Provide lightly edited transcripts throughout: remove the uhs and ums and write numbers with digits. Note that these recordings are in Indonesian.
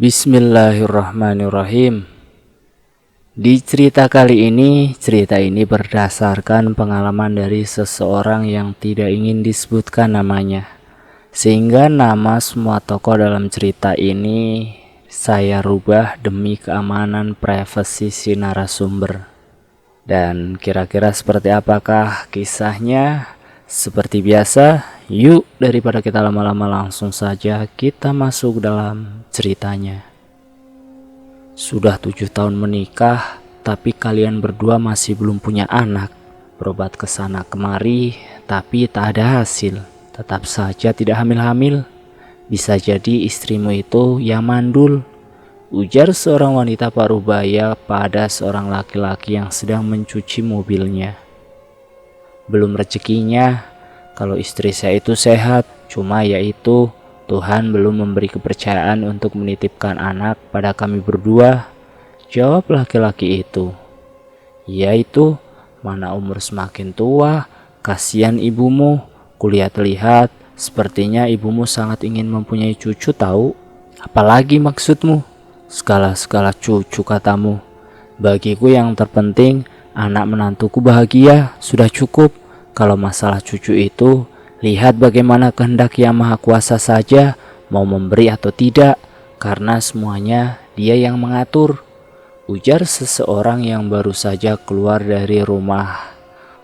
Bismillahirrahmanirrahim. Di cerita ini berdasarkan pengalaman dari seseorang yang tidak ingin disebutkan namanya. Sehingga nama semua tokoh dalam cerita ini saya rubah demi keamanan privasi si narasumber. Dan kira-kira seperti apakah kisahnya? Seperti biasa, yuk daripada kita lama-lama langsung saja kita masuk dalam ceritanya. Sudah 7 tahun menikah, tapi kalian berdua masih belum punya anak. Berobat ke sana kemari, tapi tak ada hasil. Tetap saja tidak hamil-hamil. Bisa jadi istrimu itu yang mandul, ujar seorang wanita parubaya pada seorang laki-laki yang sedang mencuci mobilnya. Belum rezekinya, kalau istri saya itu sehat, cuma yaitu Tuhan belum memberi kepercayaan untuk menitipkan anak pada kami berdua, jawab laki-laki itu. Yaitu, mana umur semakin tua, kasihan ibumu, kulihat-lihat, sepertinya ibumu sangat ingin mempunyai cucu tahu. Apalagi maksudmu? Segala-segala cucu katamu. Bagiku yang terpenting, anak menantuku bahagia, sudah cukup. Kalau masalah cucu itu, lihat bagaimana kehendak Yang Maha Kuasa saja mau memberi atau tidak, karena semuanya Dia yang mengatur, ujar seseorang yang baru saja keluar dari rumah.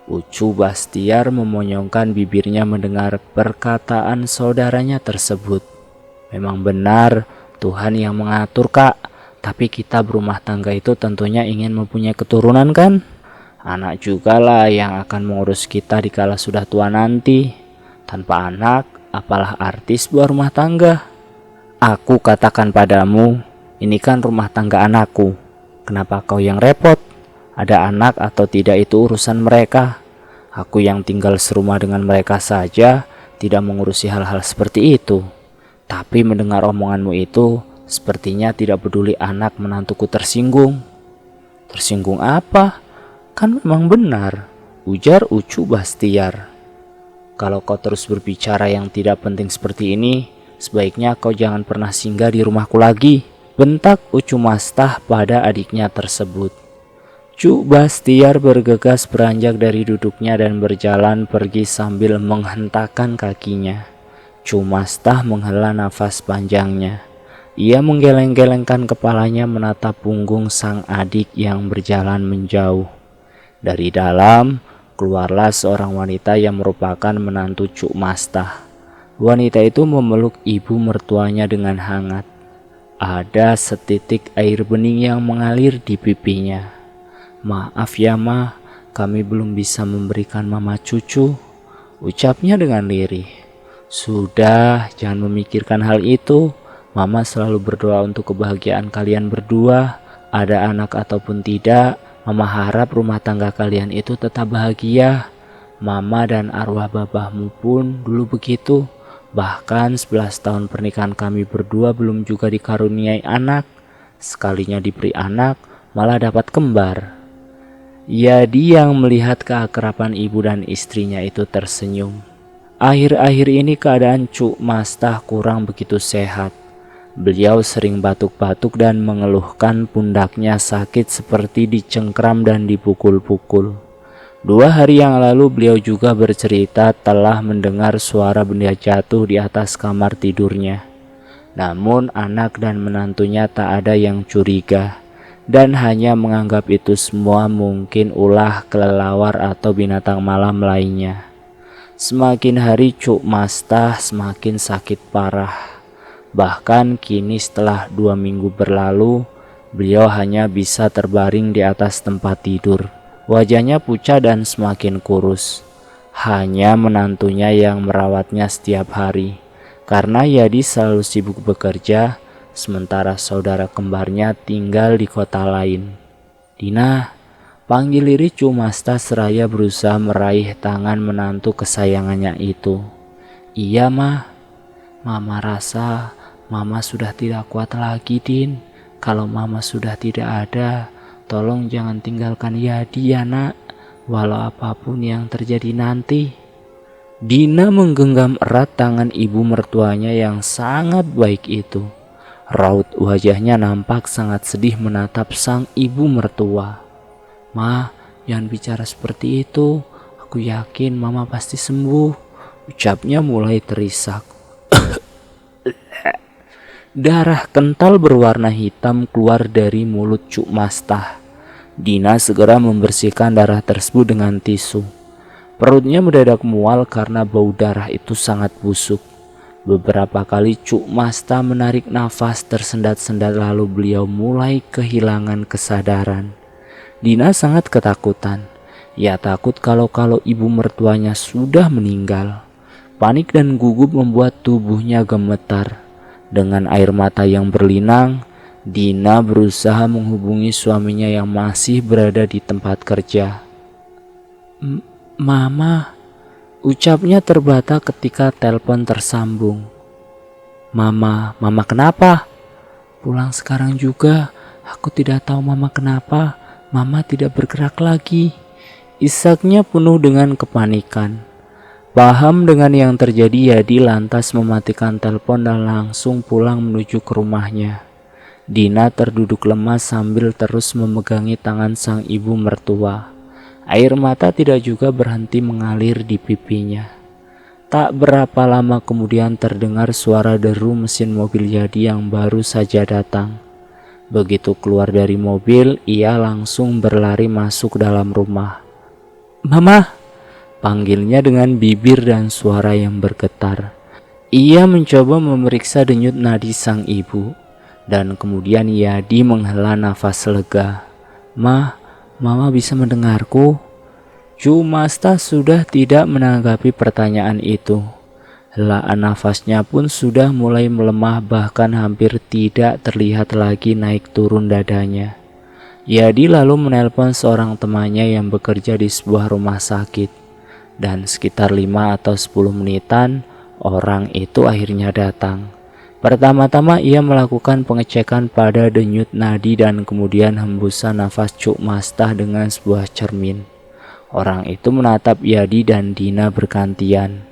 Ucu Bastiar memonyongkan bibirnya mendengar perkataan saudaranya tersebut. Memang benar, Tuhan yang mengatur, Kak. Tapi kita berumah tangga itu tentunya ingin mempunyai keturunan kan? Anak juga lah yang akan mengurus kita dikala sudah tua nanti. Tanpa anak, apalah arti sebuah rumah tangga? Aku katakan padamu, ini kan rumah tangga anakku. Kenapa kau yang repot? Ada anak atau tidak itu urusan mereka. Aku yang tinggal serumah dengan mereka saja tidak mengurusi hal-hal seperti itu. Tapi mendengar omonganmu itu, sepertinya tidak peduli anak menantuku tersinggung. Tersinggung apa? Kan memang benar, ujar Ucu Bastiar. Kalau kau terus berbicara yang tidak penting seperti ini, sebaiknya kau jangan pernah singgah di rumahku lagi, bentak Ucu Mastah pada adiknya tersebut. Cu Bastiar bergegas beranjak dari duduknya dan berjalan pergi sambil menghentakkan kakinya. Cu Mastah menghela nafas panjangnya. Ia menggeleng-gelengkan kepalanya menatap punggung sang adik yang berjalan menjauh. Dari dalam, keluarlah seorang wanita yang merupakan menantu Cuk Mastah. Wanita itu memeluk ibu mertuanya dengan hangat. Ada setitik air bening yang mengalir di pipinya. Maaf ya Ma, kami belum bisa memberikan Mama cucu, ucapnya dengan lirih. Sudah, jangan memikirkan hal itu. Mama selalu berdoa untuk kebahagiaan kalian berdua. Ada anak ataupun tidak, Mama harap rumah tangga kalian itu tetap bahagia. Mama dan arwah babahmu pun dulu begitu. Bahkan 11 tahun pernikahan kami berdua belum juga dikaruniai anak. Sekalinya diberi anak, malah dapat kembar. Yadi yang melihat keakraban ibu dan istrinya itu tersenyum. Akhir-akhir ini keadaan Cuk Mastah kurang begitu sehat. Beliau sering batuk-batuk dan mengeluhkan pundaknya sakit seperti dicengkram dan dipukul-pukul. 2 hari yang lalu beliau juga bercerita telah mendengar suara benda jatuh di atas kamar tidurnya. Namun anak dan menantunya tak ada yang curiga dan hanya menganggap itu semua mungkin ulah kelelawar atau binatang malam lainnya. Semakin hari Cuk Mastah semakin sakit parah. Bahkan kini setelah 2 minggu berlalu, beliau hanya bisa terbaring di atas tempat tidur. Wajahnya pucat dan semakin kurus. Hanya menantunya yang merawatnya setiap hari. Karena Yadi selalu sibuk bekerja, sementara saudara kembarnya tinggal di kota lain. Dina, panggil lirih Cu Mastah seraya berusaha meraih tangan menantu kesayangannya itu. Iya Mah, Mama rasa Mama sudah tidak kuat lagi Din. Kalau Mama sudah tidak ada, tolong jangan tinggalkan Yadi ya nak, walau apapun yang terjadi nanti. Dina menggenggam erat tangan ibu mertuanya yang sangat baik itu. Raut wajahnya nampak sangat sedih menatap sang ibu mertua. "Ma, jangan bicara seperti itu. Aku yakin mama pasti sembuh," ucapnya mulai terisak. Darah kental berwarna hitam keluar dari mulut Cuk Mastah. Dina segera membersihkan darah tersebut dengan tisu. Perutnya mendadak mual karena bau darah itu sangat busuk. Beberapa kali Cuk Mastah menarik nafas tersendat-sendat lalu beliau mulai kehilangan kesadaran. Dina sangat ketakutan. Ia takut kalau ibu mertuanya sudah meninggal. Panik dan gugup membuat tubuhnya gemetar. Dengan air mata yang berlinang, Dina berusaha menghubungi suaminya yang masih berada di tempat kerja. "Mama," ucapnya terbata ketika telepon tersambung. Mama kenapa?" "Pulang sekarang juga. Aku tidak tahu mama kenapa. Mama tidak bergerak lagi." Isaknya penuh dengan kepanikan. Paham dengan yang terjadi, Yadi lantas mematikan telepon dan langsung pulang menuju ke rumahnya. Dina terduduk lemas sambil terus memegangi tangan sang ibu mertua. Air mata tidak juga berhenti mengalir di pipinya. Tak berapa lama kemudian terdengar suara deru mesin mobil Yadi yang baru saja datang. Begitu keluar dari mobil, ia langsung berlari masuk dalam rumah. "Mama!" panggilnya dengan bibir dan suara yang bergetar. Ia mencoba memeriksa denyut nadi sang ibu, dan kemudian Yadi menghela nafas lega. Mama bisa mendengarku?" Cuk Mastah sudah tidak menanggapi pertanyaan itu. Helaan nafasnya pun sudah mulai melemah, bahkan hampir tidak terlihat lagi naik turun dadanya. Yadi lalu menelpon seorang temannya yang bekerja di sebuah rumah sakit. Dan sekitar 5 atau 10 menitan, orang itu akhirnya datang. Pertama-tama ia melakukan pengecekan pada denyut nadi dan kemudian hembusan nafas Cuk Mastah dengan sebuah cermin. Orang itu menatap Yadi dan Dina bergantian.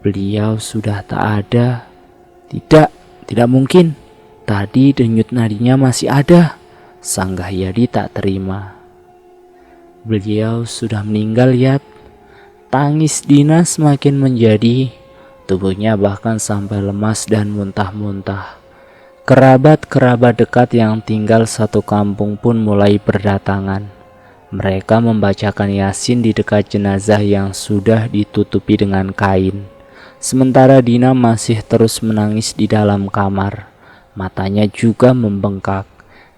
"Beliau sudah tak ada." Tidak mungkin. Tadi denyut nadinya masih ada," sanggah Yadi tak terima. "Beliau sudah meninggal, Yad." Tangis Dina semakin menjadi, tubuhnya bahkan sampai lemas dan muntah-muntah. Kerabat-kerabat dekat yang tinggal satu kampung pun mulai berdatangan. Mereka membacakan Yasin di dekat jenazah yang sudah ditutupi dengan kain. Sementara Dina masih terus menangis di dalam kamar. Matanya juga membengkak.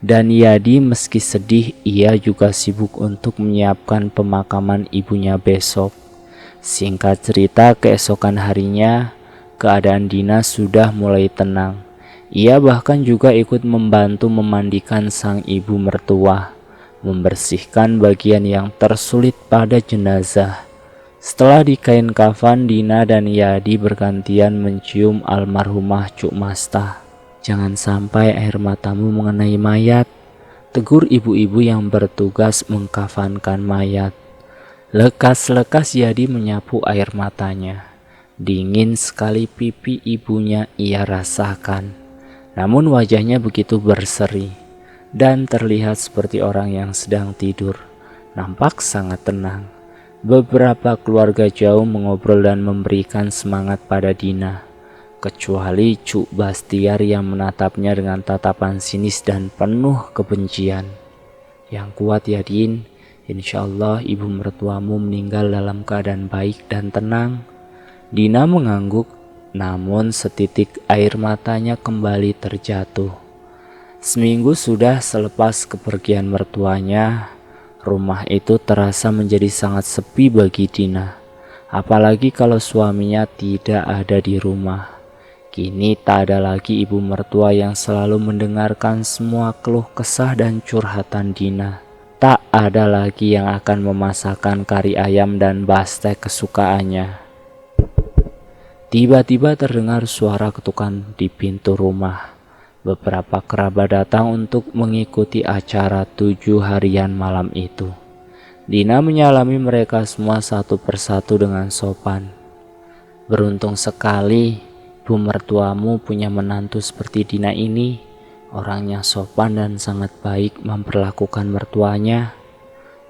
Dan Yadi meski sedih, ia juga sibuk untuk menyiapkan pemakaman ibunya besok. Singkat cerita, keesokan harinya, keadaan Dina sudah mulai tenang. Ia bahkan juga ikut membantu memandikan sang ibu mertua, membersihkan bagian yang tersulit pada jenazah. Setelah dikain kafan, Dina dan Yadi bergantian mencium almarhumah Cuk Mastah. "Jangan sampai air matamu mengenai mayat," tegur ibu-ibu yang bertugas mengkafankan mayat. Lekas-lekas Yadi menyapu air matanya. Dingin sekali pipi ibunya ia rasakan. Namun wajahnya begitu berseri dan terlihat seperti orang yang sedang tidur. Nampak sangat tenang. Beberapa keluarga jauh mengobrol dan memberikan semangat pada Dina, kecuali Cuk Bastiar yang menatapnya dengan tatapan sinis dan penuh kebencian. "Yang kuat ya, Din. Insyaallah ibu mertuamu meninggal dalam keadaan baik dan tenang." Dina mengangguk, namun setitik air matanya kembali terjatuh. Seminggu sudah selepas kepergian mertuanya, rumah itu terasa menjadi sangat sepi bagi Dina. Apalagi kalau suaminya tidak ada di rumah. Kini tak ada lagi ibu mertua yang selalu mendengarkan semua keluh kesah dan curhatan Dina. Tak ada lagi yang akan memasakkan kari ayam dan bastek kesukaannya. Tiba-tiba terdengar suara ketukan di pintu rumah. Beberapa kerabat datang untuk mengikuti acara 7 harian malam itu. Dina menyalami mereka semua satu persatu dengan sopan. Beruntung sekali ibu mertuamu punya menantu seperti Dina ini, orangnya sopan dan sangat baik memperlakukan mertuanya.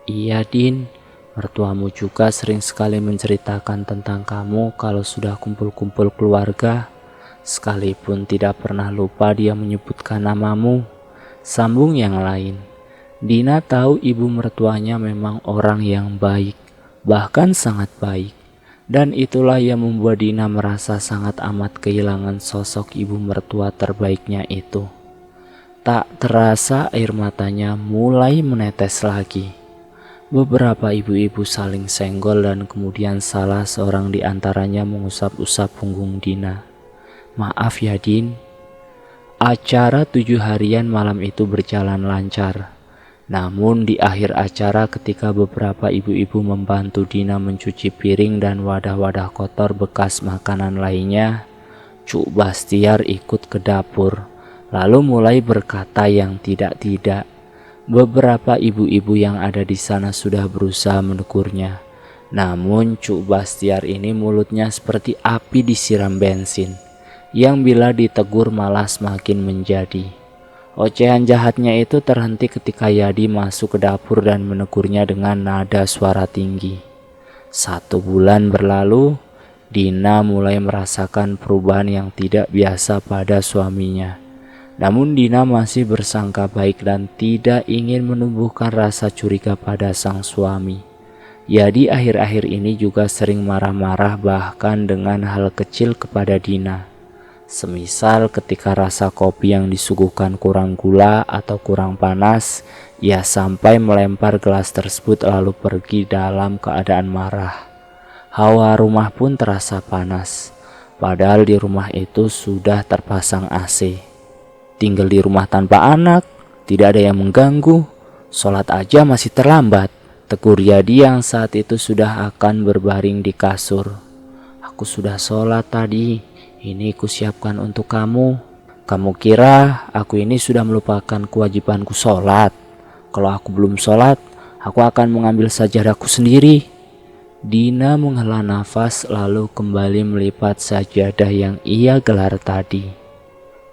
Iya Din, mertuamu juga sering sekali menceritakan tentang kamu kalau sudah kumpul-kumpul keluarga. Sekalipun tidak pernah lupa dia menyebutkan namamu. Sambung yang lain. Dina tahu ibu mertuanya memang orang yang baik, bahkan sangat baik. Dan itulah yang membuat Dina merasa sangat amat kehilangan sosok ibu mertua terbaiknya itu. Tak terasa air matanya mulai menetes lagi. Beberapa ibu-ibu saling senggol dan kemudian salah seorang di antaranya mengusap-usap punggung Dina. Maaf ya Din. Acara 7 harian malam itu berjalan lancar. Namun di akhir acara ketika beberapa ibu-ibu membantu Dina mencuci piring dan wadah-wadah kotor bekas makanan lainnya, Cuk Bastiar ikut ke dapur, lalu mulai berkata yang tidak-tidak. Beberapa ibu-ibu yang ada di sana sudah berusaha menegurnya. Namun Cuk Bastiar ini mulutnya seperti api disiram bensin, yang bila ditegur malah semakin menjadi. Ocehan jahatnya itu terhenti ketika Yadi masuk ke dapur dan menegurnya dengan nada suara tinggi. 1 bulan berlalu, Dina mulai merasakan perubahan yang tidak biasa pada suaminya. Namun Dina masih bersangka baik dan tidak ingin menumbuhkan rasa curiga pada sang suami. Yadi akhir-akhir ini juga sering marah-marah bahkan dengan hal kecil kepada Dina. Semisal ketika rasa kopi yang disuguhkan kurang gula atau kurang panas, ia sampai melempar gelas tersebut lalu pergi dalam keadaan marah. Hawa rumah pun terasa panas, padahal di rumah itu sudah terpasang AC. Tinggal di rumah tanpa anak, tidak ada yang mengganggu, sholat aja masih terlambat, tegur Yadi yang saat itu sudah akan berbaring di kasur. Aku sudah sholat tadi, ini kusiapkan untuk kamu. Kamu kira aku ini sudah melupakan kewajibanku sholat? Kalau aku belum sholat, aku akan mengambil sajadahku sendiri. Dina menghela nafas lalu kembali melipat sajadah yang ia gelar tadi.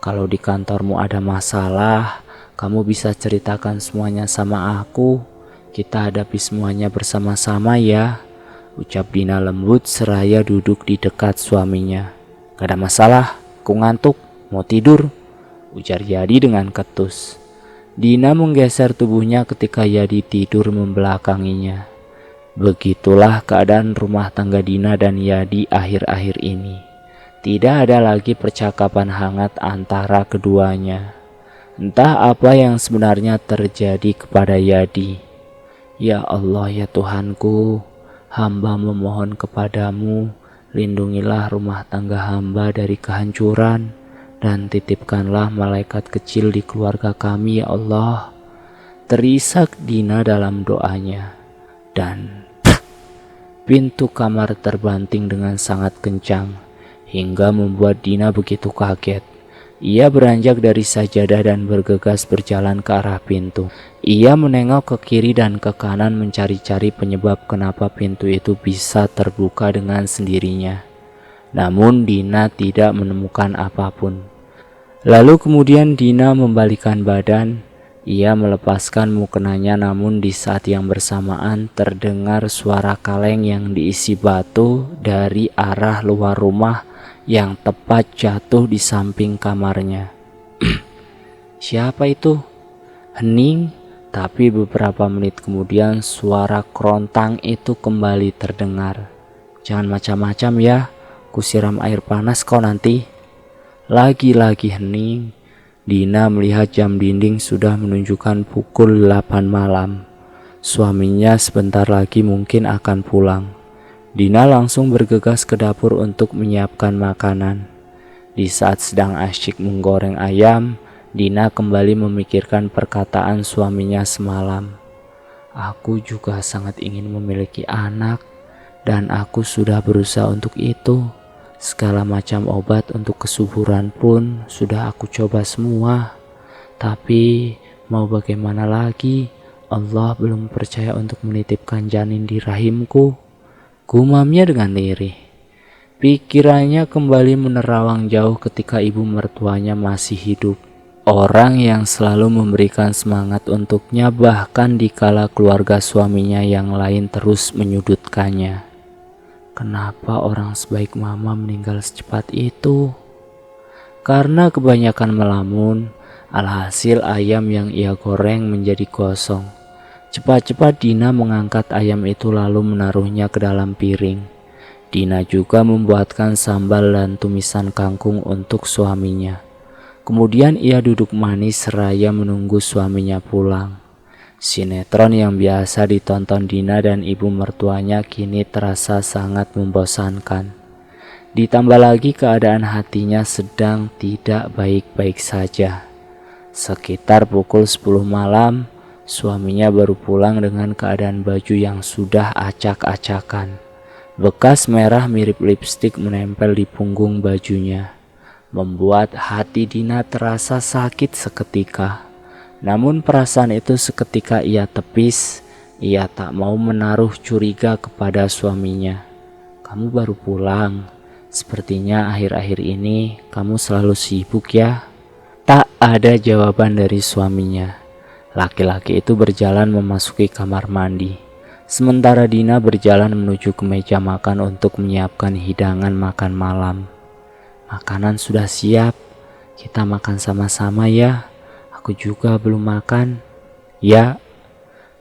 Kalau di kantormu ada masalah, kamu bisa ceritakan semuanya sama aku. Kita hadapi semuanya bersama-sama ya, ucap Dina lembut seraya duduk di dekat suaminya. Gak ada masalah, aku ngantuk, mau tidur, ujar Yadi dengan ketus. Dina menggeser tubuhnya ketika Yadi tidur membelakanginya. Begitulah keadaan rumah tangga Dina dan Yadi akhir-akhir ini. Tidak ada lagi percakapan hangat antara keduanya. Entah apa yang sebenarnya terjadi kepada Yadi. Ya Allah ya Tuhanku, hamba memohon kepadamu, lindungilah rumah tangga hamba dari kehancuran, dan titipkanlah malaikat kecil di keluarga kami ya Allah. Terisak Dina dalam doanya. Dan pintu kamar terbanting dengan sangat kencang, hingga membuat Dina begitu kaget. Ia beranjak dari sajadah dan bergegas berjalan ke arah pintu. Ia menengok ke kiri dan ke kanan mencari-cari penyebab kenapa pintu itu bisa terbuka dengan sendirinya. Namun Dina tidak menemukan apapun. Lalu kemudian Dina membalikan badan. Ia melepaskan mukenanya, namun di saat yang bersamaan terdengar suara kaleng yang diisi batu dari arah luar rumah yang tepat jatuh di samping kamarnya. Siapa itu? Hening, tapi beberapa menit kemudian suara kerontang itu kembali terdengar. Jangan macam-macam ya, kusiram air panas kau nanti. Lagi-lagi hening. Dina melihat jam dinding sudah menunjukkan pukul 8 malam. Suaminya sebentar lagi mungkin akan pulang. Dina langsung bergegas ke dapur untuk menyiapkan makanan. Di saat sedang asyik menggoreng ayam, Dina kembali memikirkan perkataan suaminya semalam. Aku juga sangat ingin memiliki anak, dan aku sudah berusaha untuk itu. Segala macam obat untuk kesuburan pun sudah aku coba semua. Tapi mau bagaimana lagi, Allah belum percaya untuk menitipkan janin di rahimku. Gumamnya dengan lirih. Pikirannya kembali menerawang jauh ketika ibu mertuanya masih hidup. Orang yang selalu memberikan semangat untuknya bahkan dikala keluarga suaminya yang lain terus menyudutkannya. Kenapa orang sebaik mama meninggal secepat itu? Karena kebanyakan melamun, alhasil ayam yang ia goreng menjadi gosong. Cepat-cepat Dina mengangkat ayam itu lalu menaruhnya ke dalam piring. Dina juga membuatkan sambal dan tumisan kangkung untuk suaminya. Kemudian ia duduk manis seraya menunggu suaminya pulang. Sinetron yang biasa ditonton Dina dan ibu mertuanya kini terasa sangat membosankan. Ditambah lagi keadaan hatinya sedang tidak baik-baik saja. Sekitar pukul 10 malam, suaminya baru pulang dengan keadaan baju yang sudah acak-acakan. Bekas merah mirip lipstik menempel di punggung bajunya, membuat hati Dina terasa sakit seketika. Namun perasaan itu seketika ia tepis. Ia tak mau menaruh curiga kepada suaminya. "Kamu baru pulang. Sepertinya akhir-akhir ini kamu selalu sibuk ya?" Tak ada jawaban dari suaminya. Laki-laki itu berjalan memasuki kamar mandi. Sementara Dina berjalan menuju ke meja makan untuk menyiapkan hidangan makan malam. "Makanan sudah siap, kita makan sama-sama ya. Aku juga belum makan." "Ya."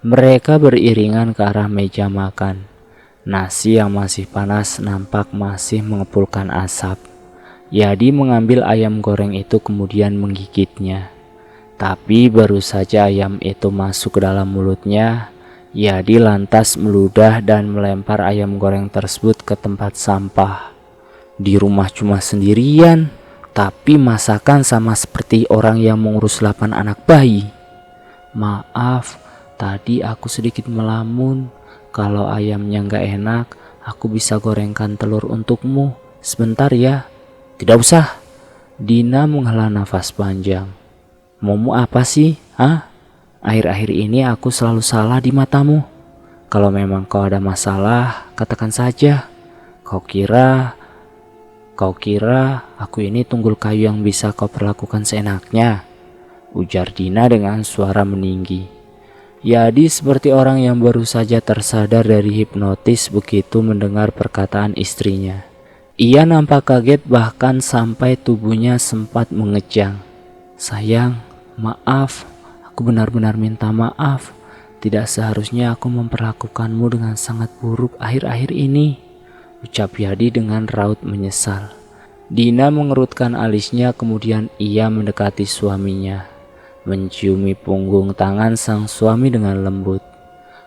Mereka beriringan ke arah meja makan. Nasi yang masih panas nampak masih mengepulkan asap. Yadi mengambil ayam goreng itu kemudian menggigitnya. Tapi baru saja ayam itu masuk ke dalam mulutnya, Yadi lantas meludah dan melempar ayam goreng tersebut ke tempat sampah. Di rumah cuma sendirian, tapi masakan sama seperti orang yang mengurus 8 anak bayi. "Maaf, tadi aku sedikit melamun. Kalau ayamnya nggak enak, aku bisa gorengkan telur untukmu. Sebentar ya." "Tidak usah." Dina menghela nafas panjang. "Maumu apa sih, ah? Akhir-akhir ini aku selalu salah di matamu. Kalau memang kau ada masalah, katakan saja. Kau kira aku ini tunggul kayu yang bisa kau perlakukan seenaknya?" ujar Dina dengan suara meninggi. Yadi seperti orang yang baru saja tersadar dari hipnotis begitu mendengar perkataan istrinya. Ia nampak kaget bahkan sampai tubuhnya sempat mengejang. "Sayang, maaf. Aku benar-benar minta maaf. Tidak seharusnya aku memperlakukanmu dengan sangat buruk akhir-akhir ini," ucap Yadi dengan raut menyesal. Dina mengerutkan alisnya kemudian ia mendekati suaminya, menciumi punggung tangan sang suami dengan lembut.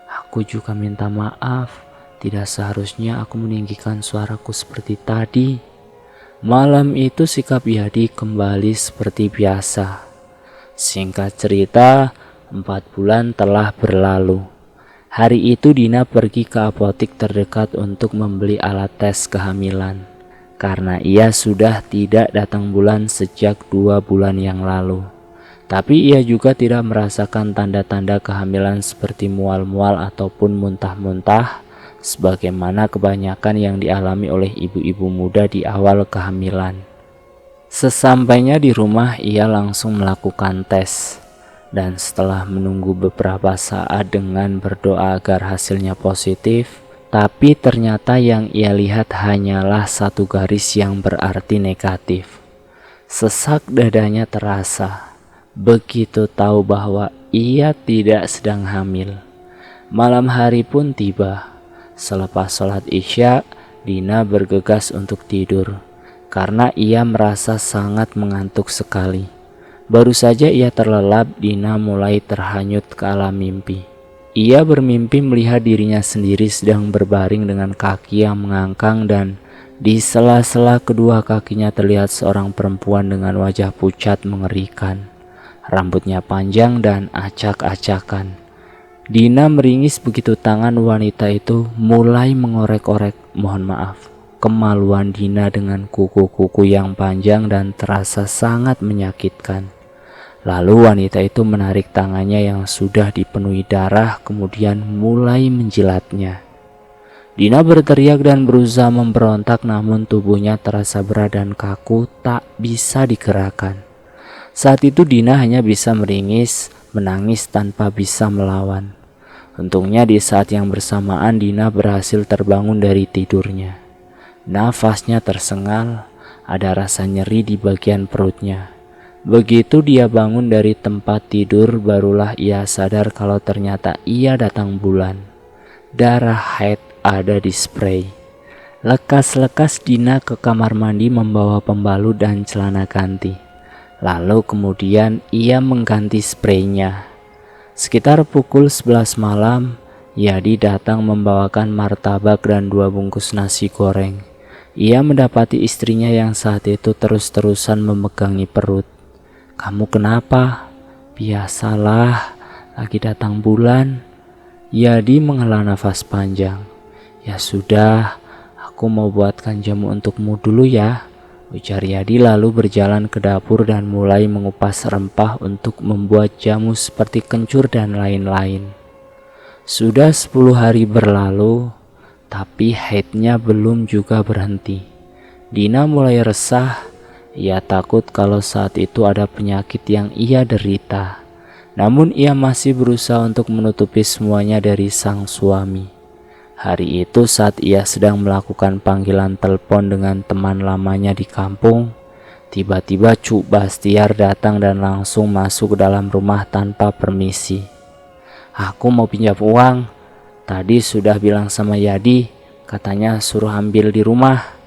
"Aku juga minta maaf. Tidak seharusnya aku meninggikan suaraku seperti tadi." Malam itu sikap Yadi kembali seperti biasa. Singkat cerita, 4 bulan telah berlalu. Hari itu Dina pergi ke apotik terdekat untuk membeli alat tes kehamilan. Karena ia sudah tidak datang bulan sejak 2 bulan yang lalu. Tapi ia juga tidak merasakan tanda-tanda kehamilan seperti mual-mual ataupun muntah-muntah, sebagaimana kebanyakan yang dialami oleh ibu-ibu muda di awal kehamilan. Sesampainya di rumah ia langsung melakukan tes, dan setelah menunggu beberapa saat dengan berdoa agar hasilnya positif, tapi ternyata yang ia lihat hanyalah satu garis yang berarti negatif. Sesak dadanya terasa, begitu tahu bahwa ia tidak sedang hamil. Malam hari pun tiba. Selepas sholat Isya, Dina bergegas untuk tidur. Karena ia merasa sangat mengantuk sekali. Baru saja ia terlelap, Dina mulai terhanyut ke alam mimpi. Ia bermimpi melihat dirinya sendiri sedang berbaring dengan kaki yang mengangkang dan di sela-sela kedua kakinya terlihat seorang perempuan dengan wajah pucat mengerikan. Rambutnya panjang dan acak-acakan. Dina meringis begitu tangan wanita itu mulai mengorek-orek, kemaluan Dina dengan kuku-kuku yang panjang dan terasa sangat menyakitkan. Lalu wanita itu menarik tangannya yang sudah dipenuhi darah kemudian mulai menjilatnya. Dina berteriak dan berusaha memberontak, namun tubuhnya terasa berat dan kaku, tak bisa digerakkan. Saat itu Dina hanya bisa meringis, menangis tanpa bisa melawan. Untungnya di saat yang bersamaan Dina berhasil terbangun dari tidurnya. Nafasnya tersengal, ada rasa nyeri di bagian perutnya. Begitu dia bangun dari tempat tidur, barulah ia sadar kalau ternyata ia datang bulan. Darah haid ada di spray. Lekas-lekas Dina ke kamar mandi membawa pembalut dan celana ganti. Lalu kemudian ia mengganti spraynya. Sekitar pukul 11 malam, Yadi datang membawakan martabak dan 2 bungkus nasi goreng. Ia mendapati istrinya yang saat itu terus-terusan memegangi perut. "Kamu kenapa?" "Biasalah, lagi datang bulan." Yadi menghela nafas panjang. "Ya sudah, aku mau buatkan jamu untukmu dulu ya," ujar Yadi lalu berjalan ke dapur dan mulai mengupas rempah untuk membuat jamu seperti kencur dan lain-lain. Sudah 10 hari berlalu, tapi haidnya belum juga berhenti. Dina mulai resah. Ia takut kalau saat itu ada penyakit yang ia derita. Namun ia masih berusaha untuk menutupi semuanya dari sang suami. Hari itu saat ia sedang melakukan panggilan telepon dengan teman lamanya di kampung, tiba-tiba Cuk Bastiar datang dan langsung masuk ke dalam rumah tanpa permisi. "Aku mau pinjam uang. Tadi sudah bilang sama Yadi, katanya suruh ambil di rumah."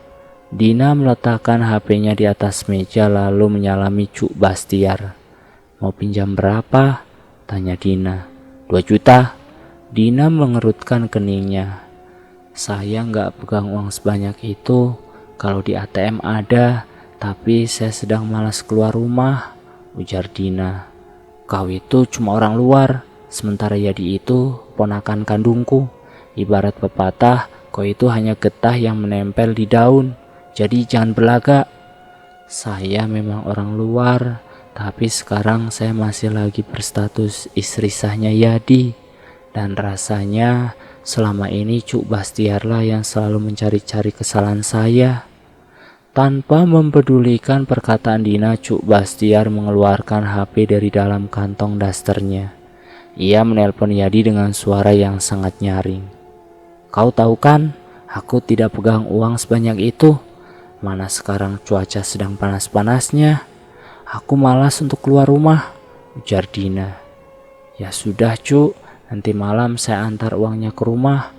Dina meletakkan HP-nya di atas meja lalu menyalami Cuk Bastiar. "Mau pinjam berapa?" tanya Dina. 2 juta. Dina mengerutkan keningnya. "Saya nggak pegang uang sebanyak itu. Kalau di ATM ada, tapi saya sedang malas keluar rumah," ujar Dina. "Kau itu cuma orang luar, sementara Yadi itu ponakan kandungku. Ibarat pepatah, kau itu hanya getah yang menempel di daun. Jadi jangan berlagak." "Saya memang orang luar, tapi sekarang saya masih lagi berstatus istri sahnya Yadi. Dan rasanya selama ini Cuk Bastiarlah yang selalu mencari-cari kesalahan saya." Tanpa mempedulikan perkataan Dina, Cuk Bastiar mengeluarkan HP dari dalam kantong dasternya. Ia menelpon Yadi dengan suara yang sangat nyaring. "Kau tahu kan, aku tidak pegang uang sebanyak itu. Mana sekarang cuaca sedang panas-panasnya. Aku malas untuk keluar rumah," ujar Dina. "Ya sudah Cuk, nanti malam saya antar uangnya ke rumah,"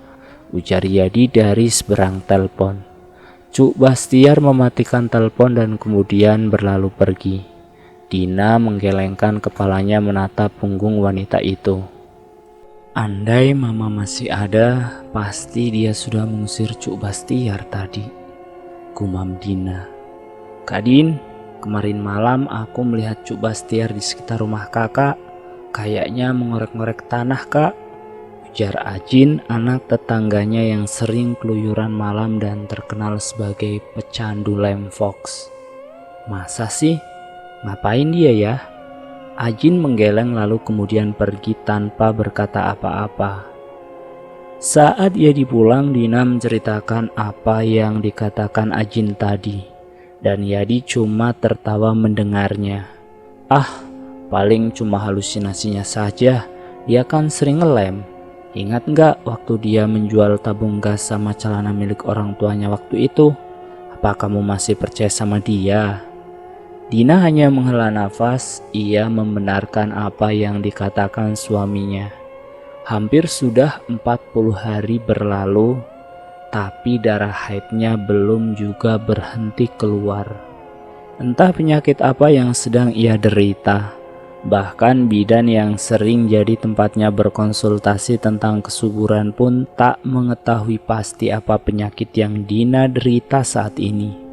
ujar Yadi dari seberang telepon. Cuk Bastiar mematikan telepon dan kemudian berlalu pergi. Dina menggelengkan kepalanya menatap punggung wanita itu. Andai mama masih ada, pasti dia sudah mengusir Cuk Bastiar tadi, gumam Dina. "Kak Din, kemarin malam aku melihat Cuk Bastiar di sekitar rumah kakak. Kayaknya mengorek-ngorek tanah, Kak," ujar Ajin, anak tetangganya yang sering keluyuran malam dan terkenal sebagai pecandu lem fox. "Masa sih? Ngapain dia ya?" Ajin menggeleng lalu kemudian pergi tanpa berkata apa-apa. Saat ia dipulang, Dina menceritakan apa yang dikatakan Ajin tadi, dan Yadi cuma tertawa mendengarnya. "Ah, paling cuma halusinasinya saja, dia kan sering ngelem. Ingat nggak waktu dia menjual tabung gas sama celana milik orang tuanya waktu itu? Apa kamu masih percaya sama dia?" Dina hanya menghela nafas. Ia membenarkan apa yang dikatakan suaminya. Hampir sudah 40 hari berlalu, tapi darah haidnya belum juga berhenti keluar. Entah penyakit apa yang sedang ia derita. Bahkan bidan yang sering jadi tempatnya berkonsultasi tentang kesuburan pun tak mengetahui pasti apa penyakit yang Dina derita saat ini.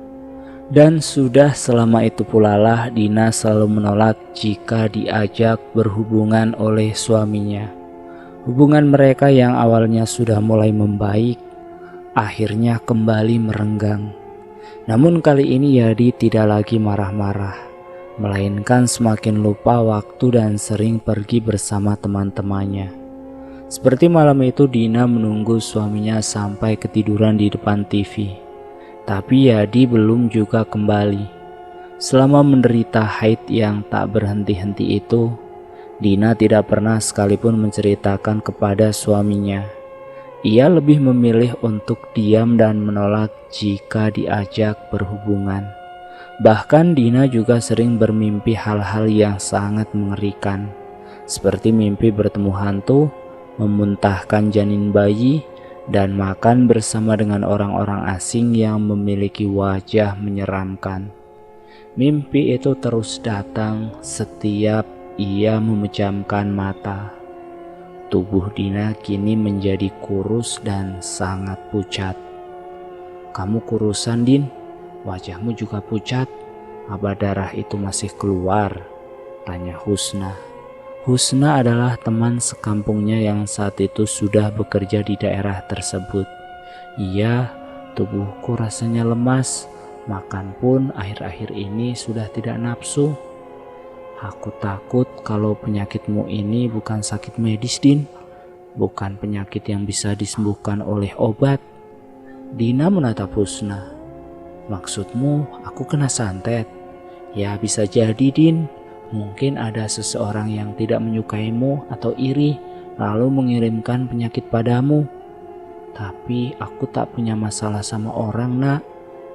Dan sudah selama itu pula lah Dina selalu menolak jika diajak berhubungan oleh suaminya. Hubungan mereka yang awalnya sudah mulai membaik, akhirnya kembali merenggang. Namun kali ini Yadi tidak lagi marah-marah, melainkan semakin lupa waktu dan sering pergi bersama teman-temannya. Seperti malam itu Dina menunggu suaminya sampai ketiduran di depan TV. Tapi Yadi belum juga kembali. Selama menderita haid yang tak berhenti-henti itu, Dina tidak pernah sekalipun menceritakan kepada suaminya. Ia lebih memilih untuk diam dan menolak jika diajak berhubungan. Bahkan Dina juga sering bermimpi hal-hal yang sangat mengerikan, seperti mimpi bertemu hantu, memuntahkan janin bayi, dan makan bersama dengan orang-orang asing yang memiliki wajah menyeramkan. Mimpi itu terus datang setiap ia memejamkan mata. Tubuh Dina kini menjadi kurus dan sangat pucat. "Kamu kurusan, Din? Wajahmu juga pucat. Apa darah itu masih keluar?" tanya Husna. Husna adalah teman sekampungnya yang saat itu sudah bekerja di daerah tersebut. "Iya, tubuhku rasanya lemas. Makan pun akhir-akhir ini sudah tidak nafsu. Aku takut kalau penyakitmu ini bukan sakit medis, Din. Bukan penyakit yang bisa disembuhkan oleh obat." Dina menatap Husna. "Maksudmu aku kena santet?" "Ya bisa jadi, Din. Mungkin ada seseorang yang tidak menyukaimu atau iri lalu mengirimkan penyakit padamu. Tapi aku tak punya masalah sama orang, Nak.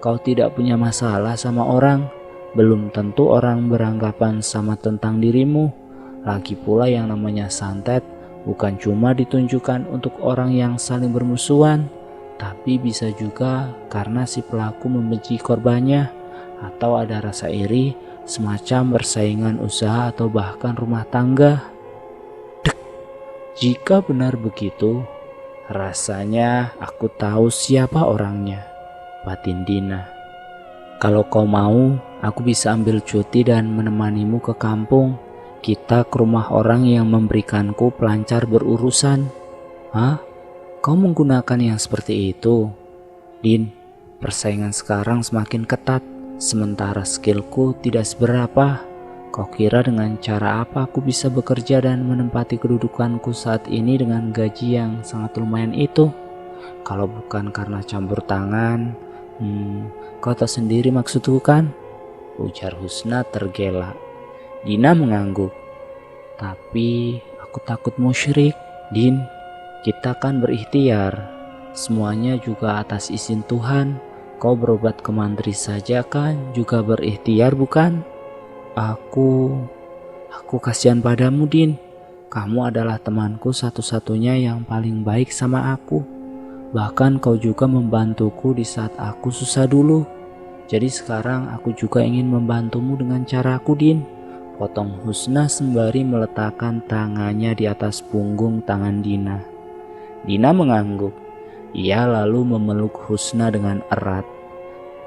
Kau tidak punya masalah sama orang, belum tentu orang beranggapan sama tentang dirimu. Lagi pula yang namanya santet bukan cuma ditunjukkan untuk orang yang saling bermusuhan, tapi bisa juga karena si pelaku membenci korbannya, atau ada rasa iri, semacam persaingan usaha atau bahkan rumah tangga." Dek, jika benar begitu, rasanya aku tahu siapa orangnya, batin Dina. "Kalau kau mau, aku bisa ambil cuti dan menemanimu ke kampung. Kita ke rumah orang yang memberikanku pelancar berurusan." "Hah? Kau menggunakan yang seperti itu?" "Din, persaingan sekarang semakin ketat, sementara skillku tidak seberapa. Kau kira dengan cara apa aku bisa bekerja dan menempati kedudukanku saat ini dengan gaji yang sangat lumayan itu? Kalau bukan karena campur tangan, kau tahu sendiri maksudku kan?" ujar Husna tergelak. Dina mengangguk. "Tapi aku takut musyrik, Din. Kita kan berikhtiar. Semuanya juga atas izin Tuhan. Kau berobat ke mantri saja kan juga berikhtiar bukan?" Aku kasihan padamu, Din. Kamu adalah temanku satu-satunya yang paling baik sama aku. Bahkan kau juga membantuku di saat aku susah dulu. Jadi sekarang aku juga ingin membantumu dengan caraku, Din," potong Husna sembari meletakkan tangannya di atas punggung tangan Dina. Dina mengangguk. Ia lalu memeluk Husna dengan erat.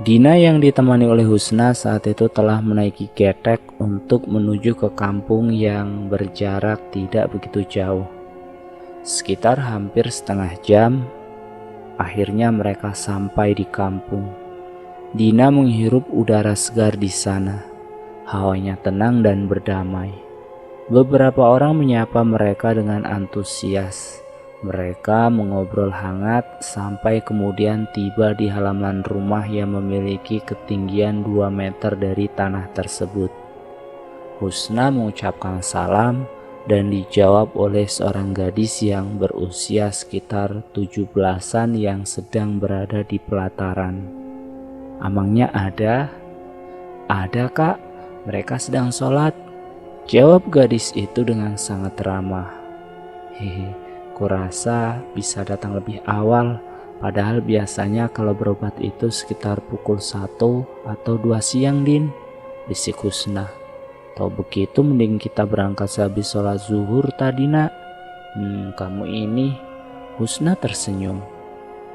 Dina yang ditemani oleh Husna saat itu telah menaiki getek untuk menuju ke kampung yang berjarak tidak begitu jauh. Sekitar hampir setengah jam, akhirnya mereka sampai di kampung. Dina menghirup udara segar di sana. Hawanya tenang dan berdamai. Beberapa orang menyapa mereka dengan antusias. Mereka mengobrol hangat sampai kemudian tiba di halaman rumah yang memiliki ketinggian 2 meter dari tanah tersebut. Husna mengucapkan salam dan dijawab oleh seorang gadis yang berusia sekitar 17-an yang sedang berada di pelataran. "Amangnya ada?" "Ada, Kak. Mereka sedang sholat," jawab gadis itu dengan sangat ramah. "Hehe, kurasa bisa datang lebih awal, padahal biasanya kalau berobat itu sekitar pukul 1 atau 2 siang, Din," bisik Husna. "Tahu begitu mending kita berangkat sehabis sholat zuhur tadi, Nak." Kamu ini," Husna tersenyum.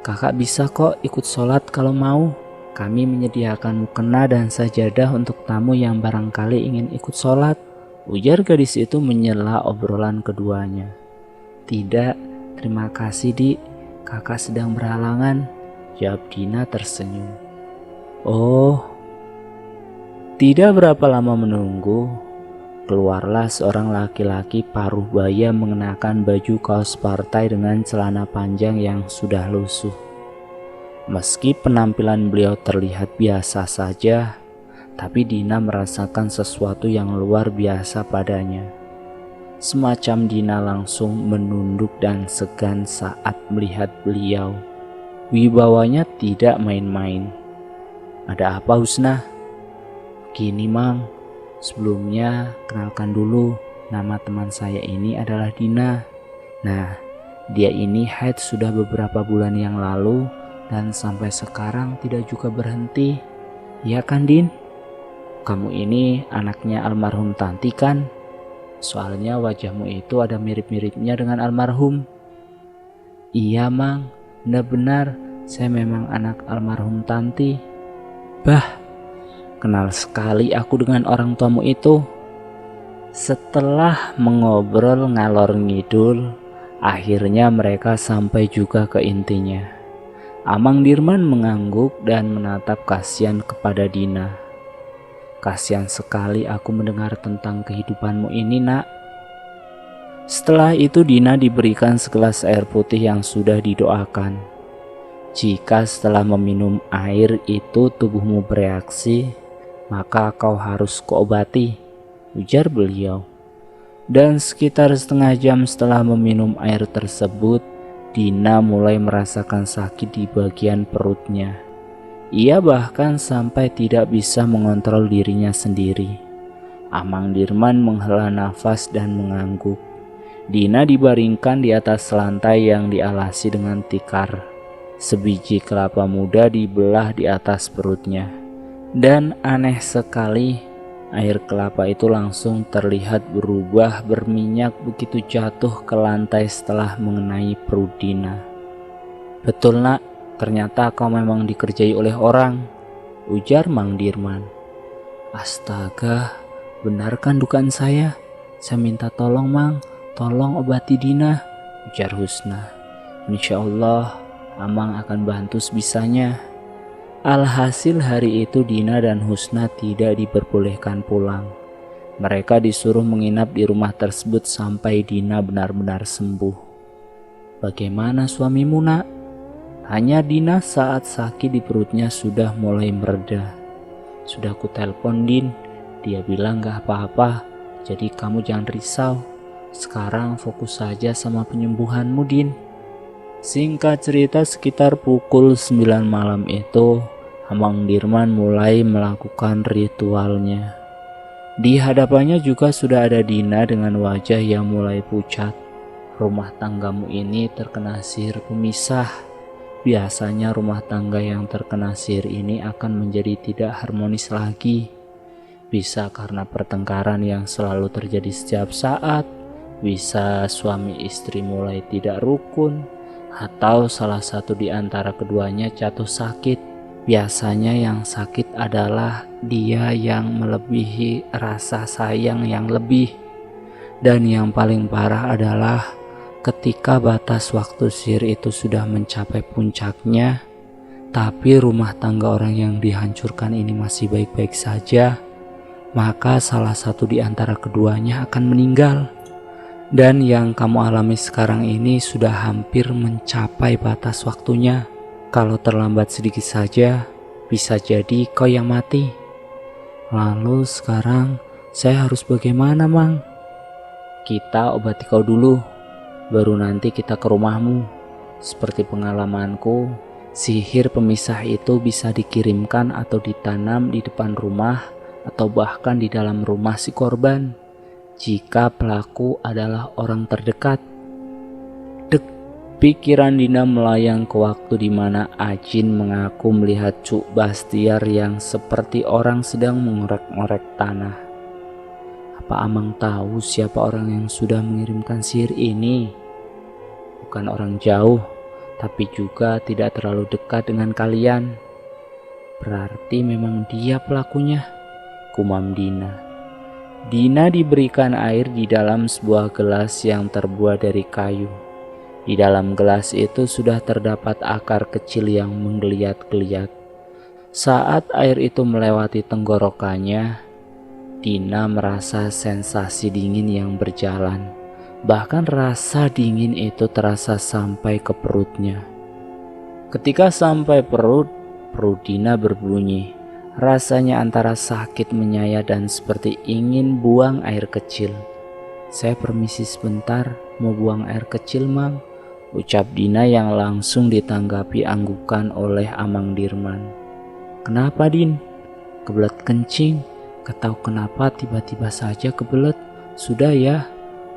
"Kakak bisa kok ikut sholat kalau mau. Kami menyediakan mukena dan sajadah untuk tamu yang barangkali ingin ikut sholat," ujar gadis itu menyela obrolan keduanya. "Tidak, terima kasih, Dik. Kakak sedang berhalangan," jawab Dina tersenyum. Oh, tidak berapa lama menunggu, keluarlah seorang laki-laki paruh baya mengenakan baju kaos partai dengan celana panjang yang sudah lusuh. Meski penampilan beliau terlihat biasa saja, tapi Dina merasakan sesuatu yang luar biasa padanya. Semacam Dina langsung menunduk dan segan saat melihat beliau. Wibawanya tidak main-main. "Ada apa, Husna?" "Gini, Mang. Sebelumnya kenalkan dulu, nama teman saya ini adalah Dina. Nah, dia ini haid sudah beberapa bulan yang lalu dan sampai sekarang tidak juga berhenti. Ya kan, Din? Kamu ini anaknya almarhum Tanti kan? Soalnya wajahmu itu ada mirip-miripnya dengan almarhum." "Iya, Mang, benar-benar saya memang anak almarhum Tanti." "Bah, kenal sekali aku dengan orang tuamu itu." Setelah mengobrol ngalor ngidul, akhirnya mereka sampai juga ke intinya. Amang Dirman mengangguk dan menatap kasihan kepada Dina. "Kasihan sekali aku mendengar tentang kehidupanmu ini, Nak." Setelah itu Dina diberikan segelas air putih yang sudah didoakan. "Jika setelah meminum air itu tubuhmu bereaksi, maka kau harus kuobati," ujar beliau. Dan sekitar setengah jam setelah meminum air tersebut, Dina mulai merasakan sakit di bagian perutnya. Ia bahkan sampai tidak bisa mengontrol dirinya sendiri. Amang Dirman menghela nafas dan mengangguk. Dina dibaringkan di atas lantai yang dialasi dengan tikar. Sebiji kelapa muda dibelah di atas perutnya. Dan aneh sekali, air kelapa itu langsung terlihat berubah berminyak begitu jatuh ke lantai setelah mengenai perut Dina. "Betul, Nak, ternyata kau memang dikerjai oleh orang," ujar Mang Dirman. "Astaga, benarkan dugaan saya? Saya minta tolong, Mang, tolong obati Dina," ujar Husna. "Insya Allah, Amang akan bantu sebisanya." Alhasil hari itu Dina dan Husna tidak diperbolehkan pulang. Mereka disuruh menginap di rumah tersebut sampai Dina benar-benar sembuh. "Bagaimana suamimu, Nak?" tanya Dina saat sakit di perutnya sudah mulai mereda. "Sudah ku telepon, Din. Dia bilang gak apa-apa, jadi kamu jangan risau. Sekarang fokus saja sama penyembuhanmu, Din." Singkat cerita, sekitar pukul 9 malam itu, Amang Dirman mulai melakukan ritualnya. Di hadapannya juga sudah ada Dina dengan wajah yang mulai pucat. "Rumah tanggamu ini terkena sihir pemisah. Biasanya rumah tangga yang terkena sihir ini akan menjadi tidak harmonis lagi. Bisa karena pertengkaran yang selalu terjadi setiap saat, bisa suami istri mulai tidak rukun, atau salah satu di antara keduanya jatuh sakit. Biasanya yang sakit adalah dia yang melebihi rasa sayang yang lebih. Dan yang paling parah adalah ketika batas waktu sihir itu sudah mencapai puncaknya, tapi rumah tangga orang yang dihancurkan ini masih baik-baik saja, maka salah satu di antara keduanya akan meninggal. Dan yang kamu alami sekarang ini sudah hampir mencapai batas waktunya. Kalau terlambat sedikit saja, bisa jadi kau yang mati." "Lalu sekarang saya harus bagaimana, Mang?" "Kita obati kau dulu, baru nanti kita ke rumahmu. Seperti pengalamanku, sihir pemisah itu bisa dikirimkan atau ditanam di depan rumah atau bahkan di dalam rumah si korban, jika pelaku adalah orang terdekat." Dek, pikiran Dina melayang ke waktu di mana Ajin mengaku melihat Cuk Bastiar yang seperti orang sedang mengorek-ngorek tanah. Apa Amang tahu siapa orang yang sudah mengirimkan sihir ini? Bukan orang jauh, tapi juga tidak terlalu dekat dengan kalian. Berarti memang dia pelakunya, kumam Dina. Dina diberikan air di dalam sebuah gelas yang terbuat dari kayu. Di dalam gelas itu sudah terdapat akar kecil yang menggeliat-geliat. Saat air itu melewati tenggorokannya, Dina merasa sensasi dingin yang berjalan. Bahkan rasa dingin itu terasa sampai ke perutnya. Ketika sampai perut Dina berbunyi. Rasanya antara sakit menyayat dan seperti ingin buang air kecil. "Saya permisi sebentar, mau buang air kecil, Mang," ucap Dina yang langsung ditanggapi anggukan oleh Amang Dirman. "Kenapa, Din? Kebelet kencing? Ketau kenapa tiba-tiba saja kebelet? Sudah ya,"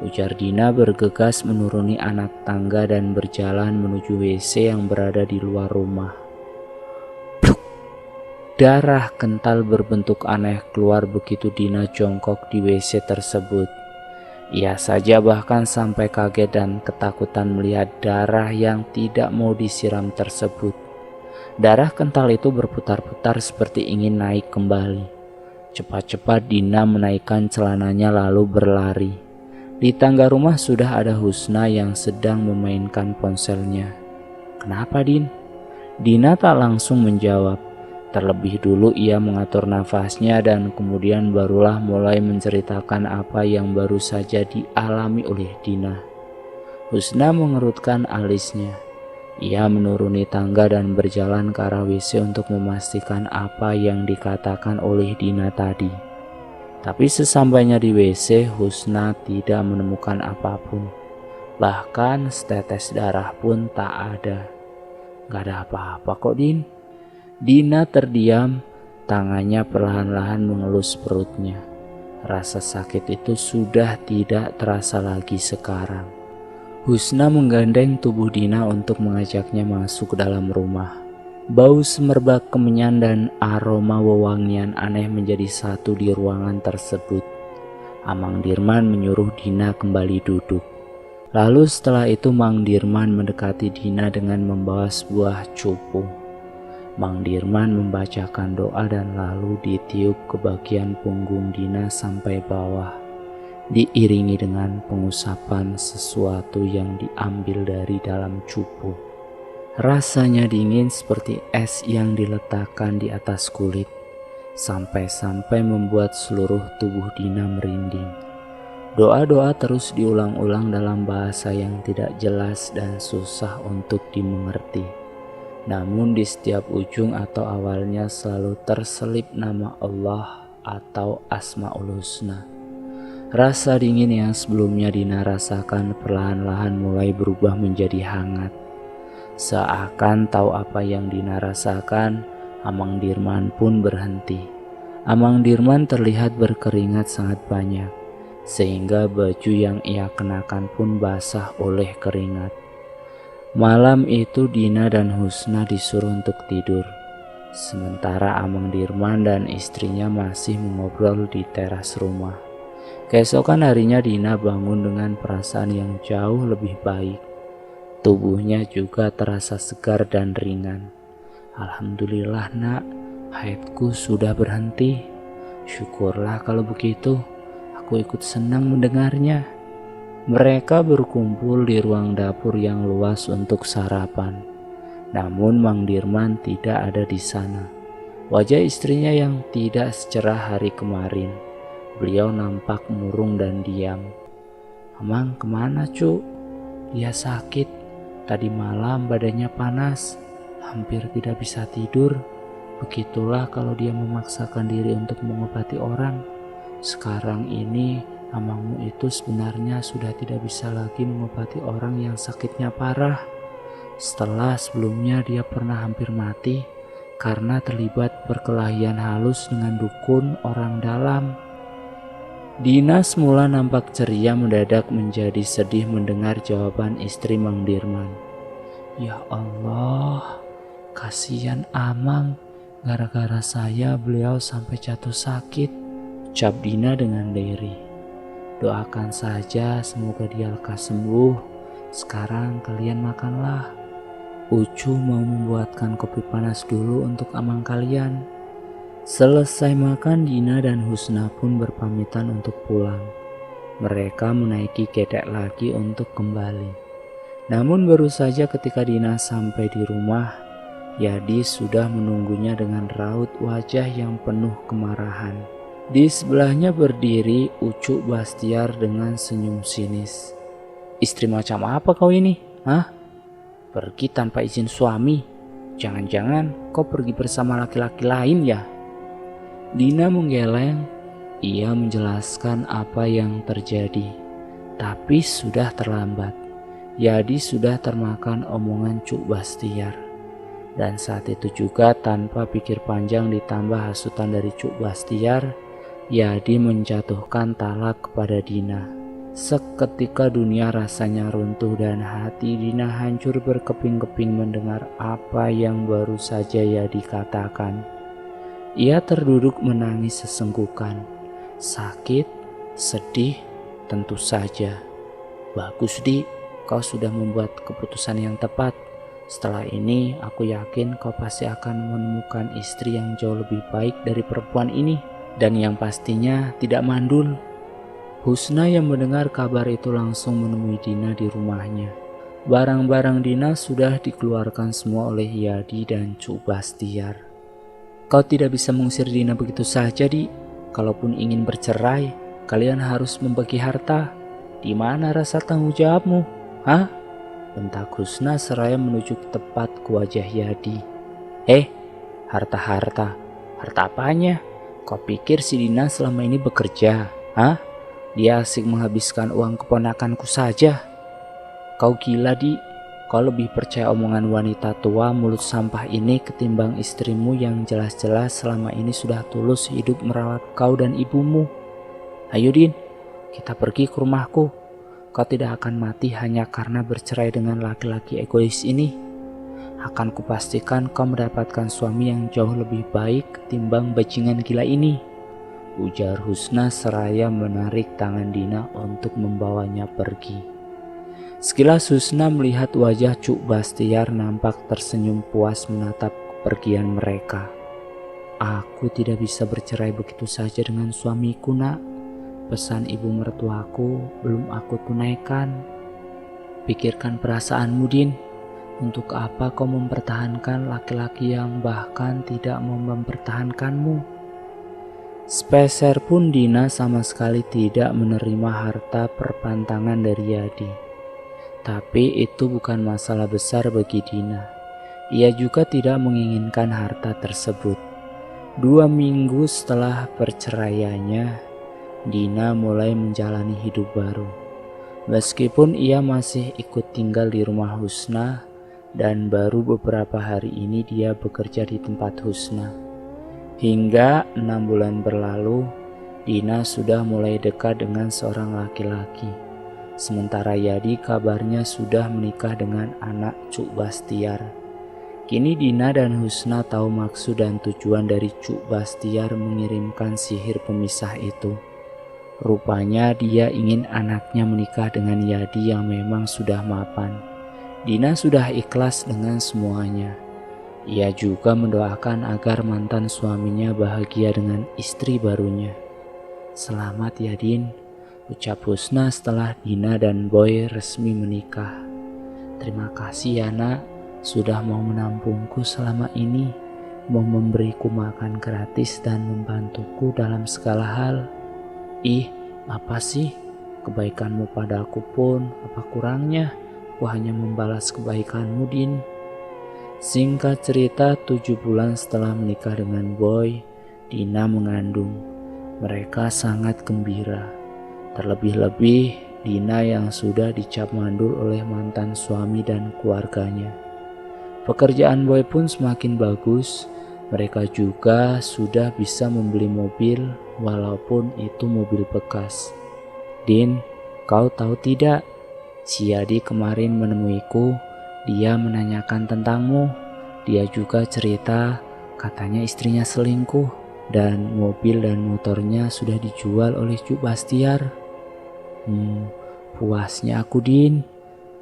ujar Dina bergegas menuruni anak tangga dan berjalan menuju WC yang berada di luar rumah. Darah kental berbentuk aneh keluar begitu Dina jongkok di WC tersebut. Ia saja bahkan sampai kaget dan ketakutan melihat darah yang tidak mau disiram tersebut. Darah kental itu berputar-putar seperti ingin naik kembali. Cepat-cepat Dina menaikkan celananya lalu berlari. Di tangga rumah sudah ada Husna yang sedang memainkan ponselnya. "Kenapa, Din?" Dina tak langsung menjawab. Terlebih dulu ia mengatur nafasnya dan kemudian barulah mulai menceritakan apa yang baru saja dialami oleh Dina. Husna mengerutkan alisnya. Ia menuruni tangga dan berjalan ke arah WC untuk memastikan apa yang dikatakan oleh Dina tadi. Tapi sesampainya di WC, Husna tidak menemukan apapun. Bahkan setetes darah pun tak ada. "Gak ada apa-apa kok, Din." Dina terdiam, tangannya perlahan-lahan mengelus perutnya. Rasa sakit itu sudah tidak terasa lagi sekarang. Husna menggandeng tubuh Dina untuk mengajaknya masuk ke dalam rumah. Bau semerbak kemenyan dan aroma wewangian aneh menjadi satu di ruangan tersebut. Amang Dirman menyuruh Dina kembali duduk. Lalu setelah itu Mang Dirman mendekati Dina dengan membawa sebuah cupu. Mang Dirman membacakan doa dan lalu ditiup ke bagian punggung Dina sampai bawah, diiringi dengan pengusapan sesuatu yang diambil dari dalam cupu. Rasanya dingin seperti es yang diletakkan di atas kulit, sampai-sampai membuat seluruh tubuh Dina merinding. Doa-doa terus diulang-ulang dalam bahasa yang tidak jelas dan susah untuk dimengerti. Namun di setiap ujung atau awalnya selalu terselip nama Allah atau Asmaul Husna. Rasa dingin yang sebelumnya Dina rasakan perlahan-lahan mulai berubah menjadi hangat. Seakan tahu apa yang Dina rasakan, Amang Dirman pun berhenti. Amang Dirman terlihat berkeringat sangat banyak, sehingga baju yang ia kenakan pun basah oleh keringat. Malam itu Dina dan Husna disuruh untuk tidur, sementara Amang Dirman dan istrinya masih mengobrol di teras rumah. Keesokan harinya Dina bangun dengan perasaan yang jauh lebih baik. Tubuhnya juga terasa segar dan ringan. "Alhamdulillah, Nak, haidku sudah berhenti. Syukurlah kalau begitu, aku ikut senang mendengarnya." Mereka berkumpul di ruang dapur yang luas untuk sarapan. Namun Mang Dirman tidak ada di sana. Wajah istrinya yang tidak secerah hari kemarin. Beliau nampak murung dan diam. "Amang kemana, Cuk? Dia sakit. Tadi malam badannya panas, hampir tidak bisa tidur. Begitulah kalau dia memaksakan diri untuk mengobati orang. Sekarang ini amangmu itu sebenarnya sudah tidak bisa lagi mengobati orang yang sakitnya parah. Setelah sebelumnya dia pernah hampir mati karena terlibat perkelahian halus dengan dukun orang dalam." Dina semula nampak ceria mendadak menjadi sedih mendengar jawaban istri Mang Dirman. "Ya Allah, kasihan Amang, gara-gara saya beliau sampai jatuh sakit," ucap Dina dengan lirih. "Doakan saja semoga dia lekas sembuh. Sekarang kalian makanlah. Ucu mau membuatkan kopi panas dulu untuk Amang kalian." Selesai makan, Dina dan Husna pun berpamitan untuk pulang. Mereka menaiki ketek lagi untuk kembali. Namun baru saja ketika Dina sampai di rumah, Yadi sudah menunggunya dengan raut wajah yang penuh kemarahan. Di sebelahnya berdiri Ucuk Bastiar dengan senyum sinis. Istri macam apa kau ini? Hah? Pergi tanpa izin suami? Jangan-jangan kau pergi bersama laki-laki lain ya? Dina menggeleng. Ia menjelaskan apa yang terjadi. Tapi sudah terlambat. Yadi sudah termakan omongan Cuk Bastiar. Dan saat itu juga tanpa pikir panjang ditambah hasutan dari Cuk Bastiar, Yadi menjatuhkan talak kepada Dina. Seketika dunia rasanya runtuh dan hati Dina hancur berkeping-keping mendengar apa yang baru saja Yadi katakan. Ia terduduk menangis sesenggukan. Sakit, sedih, tentu saja. Bagus Di, kau sudah membuat keputusan yang tepat. Setelah ini aku yakin kau pasti akan menemukan istri yang jauh lebih baik dari perempuan ini. Dan yang pastinya tidak mandul. Husna yang mendengar kabar itu langsung menemui Dina di rumahnya. Barang-barang Dina sudah dikeluarkan semua oleh Yadi dan Cuk Bastiar. Kau tidak bisa mengusir Dina begitu saja, Di. Kalaupun ingin bercerai, kalian harus membagi harta. Di mana rasa tanggung jawabmu? Hah? Bentak Husna seraya menuju tepat ke wajah Yadi. Harta-harta. Harta apanya? Kau pikir si Dina selama ini bekerja? Hah? Dia asik menghabiskan uang keponakanku saja. Kau gila, Di. Kau lebih percaya omongan wanita tua mulut sampah ini ketimbang istrimu yang jelas-jelas selama ini sudah tulus hidup merawat kau dan ibumu. Ayo Din, kita pergi ke rumahku. Kau tidak akan mati hanya karena bercerai dengan laki-laki egois ini. Akan kupastikan kau mendapatkan suami yang jauh lebih baik ketimbang bajingan gila ini. Ujar Husna seraya menarik tangan Dina untuk membawanya pergi. Sekilas Husna melihat wajah Cuk Bastiar nampak tersenyum puas menatap kepergian mereka. Aku tidak bisa bercerai begitu saja dengan suamiku, Nak. Pesan ibu mertuaku belum aku tunaikan. Pikirkan perasaanmu, Din. Untuk apa kau mempertahankan laki-laki yang bahkan tidak mempertahankanmu? Sepeser pun Dina sama sekali tidak menerima harta perpantangan dari Yadi. Tapi itu bukan masalah besar bagi Dina. Ia juga tidak menginginkan harta tersebut. 2 minggu setelah perceraiannya, Dina mulai menjalani hidup baru. Meskipun ia masih ikut tinggal di rumah Husna, dan baru beberapa hari ini dia bekerja di tempat Husna. Hingga 6 bulan berlalu, Dina sudah mulai dekat dengan seorang laki-laki. Sementara Yadi kabarnya sudah menikah dengan anak Cuk Bastiar. Kini Dina dan Husna tahu maksud dan tujuan dari Cuk Bastiar mengirimkan sihir pemisah itu. Rupanya dia ingin anaknya menikah dengan Yadi yang memang sudah mapan. Dina sudah ikhlas dengan semuanya. Ia juga mendoakan agar mantan suaminya bahagia dengan istri barunya. Selamat ya Din, ucap Husna setelah Dina dan Boy resmi menikah. Terima kasih ya Nak, sudah mau menampungku selama ini, mau memberiku makan gratis dan membantuku dalam segala hal. Apa sih? Kebaikanmu padaku pun apa kurangnya? Aku hanya membalas kebaikanmu, Din. Singkat cerita, 7 bulan setelah menikah dengan Boy, Dina mengandung. Mereka sangat gembira. Terlebih-lebih Dina yang sudah dicap mandul oleh mantan suami dan keluarganya. Pekerjaan Boy pun semakin bagus. Mereka juga sudah bisa membeli mobil walaupun itu mobil bekas. Din, kau tahu tidak? Si Yadi kemarin menemuiku, dia menanyakan tentangmu. Dia juga cerita katanya istrinya selingkuh dan mobil dan motornya sudah dijual oleh Cuk Bastiar. Puasnya aku Din,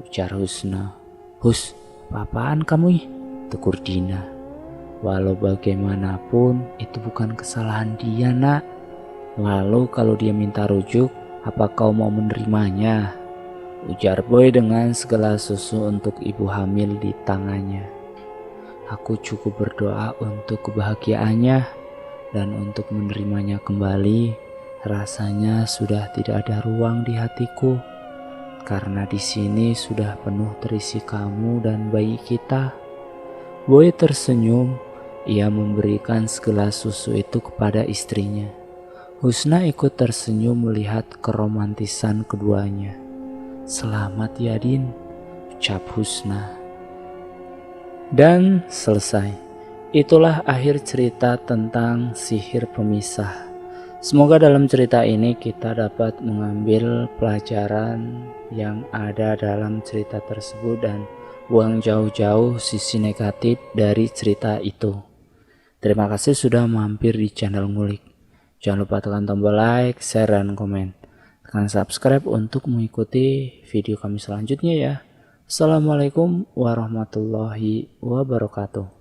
ujar Husna. Hus, apa-apaan kamu ih? Tegur Dina. Walau bagaimanapun itu bukan kesalahan dia Nak. Lalu kalau dia minta rujuk, apa kau mau menerimanya? Ujar Boy dengan segelas susu untuk ibu hamil di tangannya. Aku cukup berdoa untuk kebahagiaannya. dan untuk menerimanya kembali rasanya sudah tidak ada ruang di hatiku, karena di sini sudah penuh terisi kamu dan bayi kita. Boy tersenyum. Ia memberikan segelas susu itu kepada istrinya. Husna ikut tersenyum melihat keromantisan keduanya. "Selamat ya Din," ucap Husna. Dan selesai. Itulah akhir cerita tentang sihir pemisah. Semoga dalam cerita ini kita dapat mengambil pelajaran yang ada dalam cerita tersebut dan buang jauh-jauh sisi negatif dari cerita itu. Terima kasih sudah mampir di channel Ngulik. Jangan lupa tekan tombol like, share, dan komen. Tekan subscribe untuk mengikuti video kami selanjutnya ya. Assalamualaikum warahmatullahi wabarakatuh.